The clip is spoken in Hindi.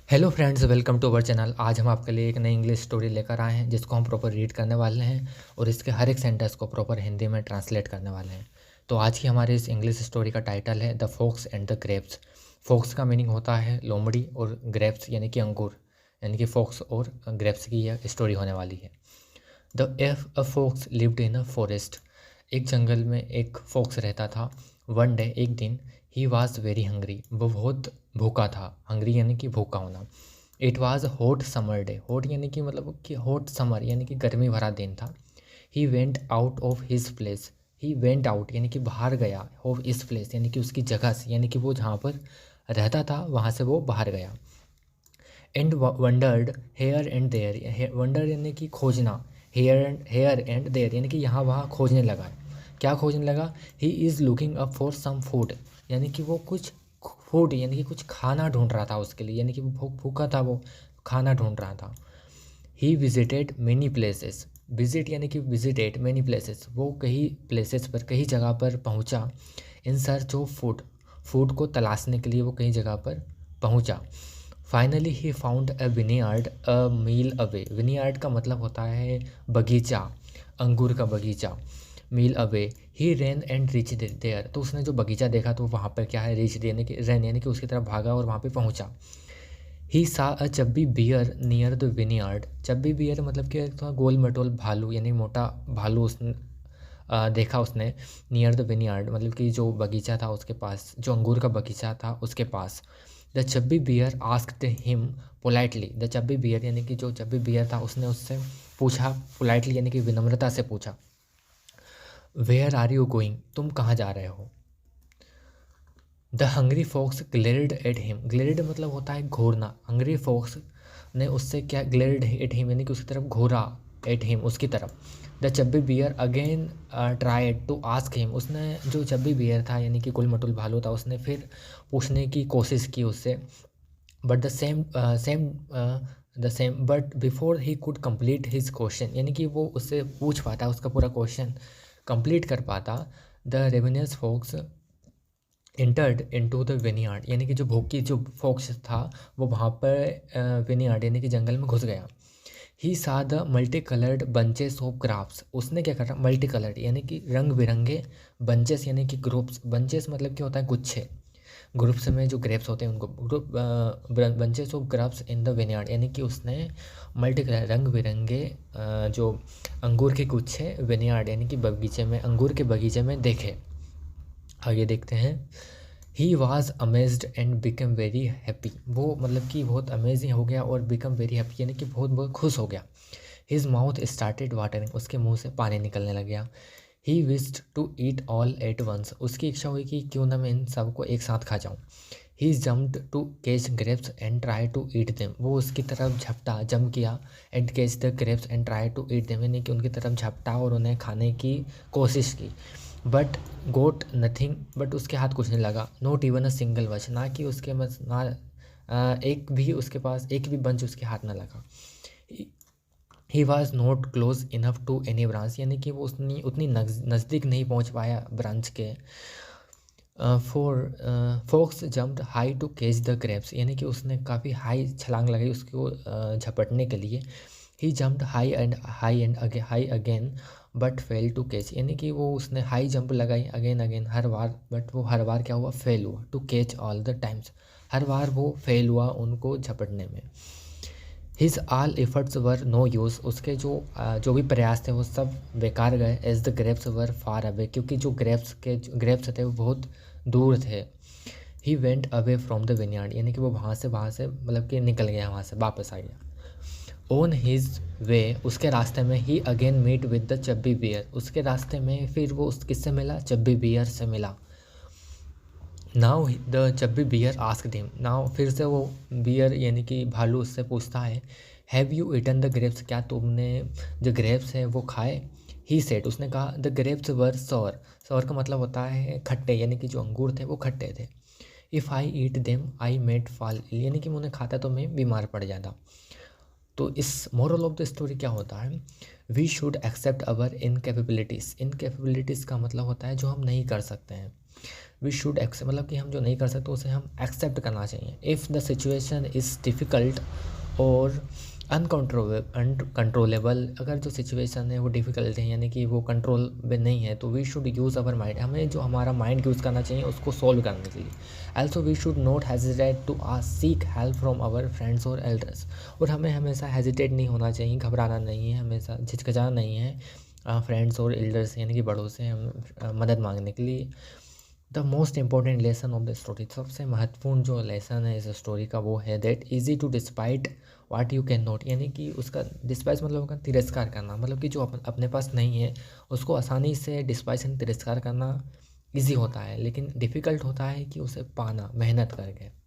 Hello friends, welcome to our channel. आज हम आपके लिए एक नई इंग्लिश स्टोरी लेकर आए हैं जिसको हम प्रॉपर रीड करने वाले हैं और इसके हर एक सेंटेंस को प्रॉपर हिंदी में ट्रांसलेट करने वाले हैं। तो आज की हमारी इस इंग्लिश स्टोरी का टाइटल है the fox and the grapes. Fox का मीनिंग होता है लोमड़ी और ग्रेप्स यानी कि अंगूर, यानी कि फॉक्स और ग्रेप्स की यह स्टोरी होने वाली है। द एफ a fox lived in a forest. एक जंगल में एक फॉक्स रहता था। वन डे, एक दिन, ही वॉज वेरी हंग्री, वो बहुत भूखा था। हंग्री यानी कि भूखा होना। It was hot summer day, hot यानी कि मतलब कि हॉट समर यानी कि गर्मी भरा दिन था। He went out of his place, he went out यानी कि बाहर गया, ऑफ इस प्लेस यानी कि उसकी जगह से, यानी कि वो जहाँ पर रहता था वहाँ से वो बाहर गया। And wandered here and there, wander यानी कि खोजना, हेयर एंड देयर यानी कि यहाँ वहाँ खोजने लगा। क्या खोजने लगा? He is looking up for some food, यानी कि वो कुछ फूड यानी कि कुछ खाना ढूंढ रहा था उसके लिए, यानी कि वो भूखा था, वो खाना ढूंढ रहा था। He visited many places, visit यानी कि विजिटेड मैनी प्लेसेस, वो कई प्लेसेस पर, कई जगह पर पहुंचा। In search of food, food को तलाशने के लिए वो कई जगह पर पहुंचा। Finally he found a vineyard a mile away. Vineyard का मतलब होता है बगीचा, अंगूर का बगीचा। Mile away he ran and reach there, तो उसने जो बगीचा देखा तो वहाँ पर क्या है, रीच यानी कि रेन यानी कि उसकी तरफ भागा और वहाँ पे पहुँचा। He saw a chubby bear near the vineyard. Chubby bear मतलब कि एक था गोल मटोल भालू, यानी मोटा भालू उसने देखा उसने। नियर द विनीयार्ड मतलब कि जो बगीचा था उसके पास, जो अंगूर का बगीचा था उसके पास। The chubby bear asked him politely, the chubby bear यानी कि जो चब्बी बियर था उसने उससे पूछा पोलाइटली यानी कि विनम्रता से पूछा। वेयर आर यू गोइंग, तुम कहाँ जा रहे हो? The hungry fox glared at him, glared मतलब होता है घूरना। हंग्री फॉक्स ने उससे क्या, ग्लेयर्ड एट हिम यानी कि उसकी तरफ घूरा, एट हिम उसकी तरफ। The chubby bear again tried to ask him, उसने जो चब्बी बियर था यानी कि गुलमटुल भालू था, उसने फिर पूछने की कोशिश की उससे। But the same but before he could complete his question, यानी कि वो उससे पूछ पाता, उसका पूरा क्वेश्चन कंप्लीट कर पाता। The ravenous fox entered into the vineyard, यानी कि जो भोकी जो फॉक्स था वो वहाँ पर विनीयार्ड यानी कि जंगल में घुस गया। ही सा the multi coloured bunches of graphs, उसने क्या करा, मल्टी कलर्ड यानी कि रंग बिरंगे, बंचेस यानी कि ग्रुप्स, बंचेस मतलब क्या होता है, गुच्छे। ग्रुप्स में जो ग्रेप्स होते हैं उनको group, bunches of grapes in the vineyard यानी कि उसने मल्टी कलर रंग बिरंगे जो अंगूर के गुच्छे विनीयार्ड यानी कि बगीचे में, अंगूर के बगीचे में देखे। आगे देखते हैं। He was amazed and become very happy, वो मतलब कि बहुत अमेजिंग हो गया और बिकम वेरी हैप्पी यानी कि बहुत बहुत खुश हो गया। हिज माउथ स्टार्टेड वाटरिंग, उसके मुंह से पानी निकलने लग गया। He wished to eat all at once, उसकी इच्छा हुई कि क्यों ना मैं इन सबको एक साथ खा जाऊँ। He jumped to catch grapes and try to eat them, वो उसकी तरफ झपटा, जम किया, and catch the grapes and try to eat them यानी कि उनकी तरफ झपटा और उन्हें खाने की कोशिश की। बट गोट नथिंग, बट उसके हाथ कुछ नहीं लगा। नॉट इवन अ सिंगल बच, ना कि उसके बस ना एक भी उसके पास एक भी बंच उसके हाथ ना लगा। He was not close enough to any branch, यानी कि वो उतनी नज़दीक नहीं पहुंच पाया ब्रांच के। Fox jumped high to catch the grapes, यानी कि उसने काफ़ी हाई छलांग लगाई उसको झपटने के लिए। He jumped high again but fail to catch, यानी कि वो उसने हाई जंप लगाई अगेन अगेन हर बार, बट वो हर बार क्या हुआ, फेल हुआ। To catch all the times, हर बार वो फेल हुआ उनको झपटने में। His all efforts were no use, उसके जो भी प्रयास थे वो सब बेकार गए। As the grapes were far away, क्योंकि जो ग्रेप्स थे वो बहुत दूर थे। He went away from the vineyard, यानी कि वो वहाँ से मतलब कि निकल गया, वहाँ से वापस आ गया। ऑन हिज वे, उसके रास्ते में, he again meet with the chubby bear, उसके रास्ते में फिर वो उस किससे मिला, चब्बी बियर से मिला। Now the chubby bear asked him, now फिर से वो बियर यानी कि भालू उससे पूछता है, have you eaten the grapes, क्या तुमने जो ग्रेप्स है वो खाए? ही सेड, उसने कहा, the grapes were sour, sour का मतलब होता है खट्टे, यानी कि जो अंगूर थे वो खट्टे थे। If I eat them I might fall, यानी कि मैं उन्हें खाता तो मैं बीमार पड़ जाता। तो इस मोरल ऑफ द स्टोरी क्या होता है, वी शुड एक्सेप्ट अवर इनकेपेबिलिटीज़, इनकेपेबिलिटीज़ का मतलब होता है जो हम नहीं कर सकते हैं। वी शुड एक्सेप्ट, मतलब कि हम जो नहीं कर सकते उसे हम एक्सेप्ट करना चाहिए। If the situation is difficult और अनकंट्रोलेबल, अगर जो सिचुएशन है वो डिफ़िकल्ट है यानी कि वो कंट्रोल में नहीं है, तो we should use our mind, हमें जो हमारा माइंड यूज़ करना चाहिए उसको सॉल्व करने के लिए। Also we should not hesitate to seek help from our friends और एल्डर्स, और हमें हमेशा हेजिटेट नहीं होना चाहिए, घबराना नहीं है, हमेशा झिझकझाना नहीं है फ्रेंड्स और एल्डर्स यानी कि बड़ों से हम मदद मांगने के लिए। The most important lesson of the story, सबसे महत्वपूर्ण जो लेसन है इस स्टोरी का वो है that easy to despite what you can not, यानी कि उसका डिस्पाइस मतलब होगा तिरस्कार करना, मतलब कि जो अपने पास नहीं है उसको आसानी से डिस्पाइस यानी तिरस्कार करना ईजी होता है, लेकिन डिफ़िकल्ट होता है कि उसे पाना मेहनत करके।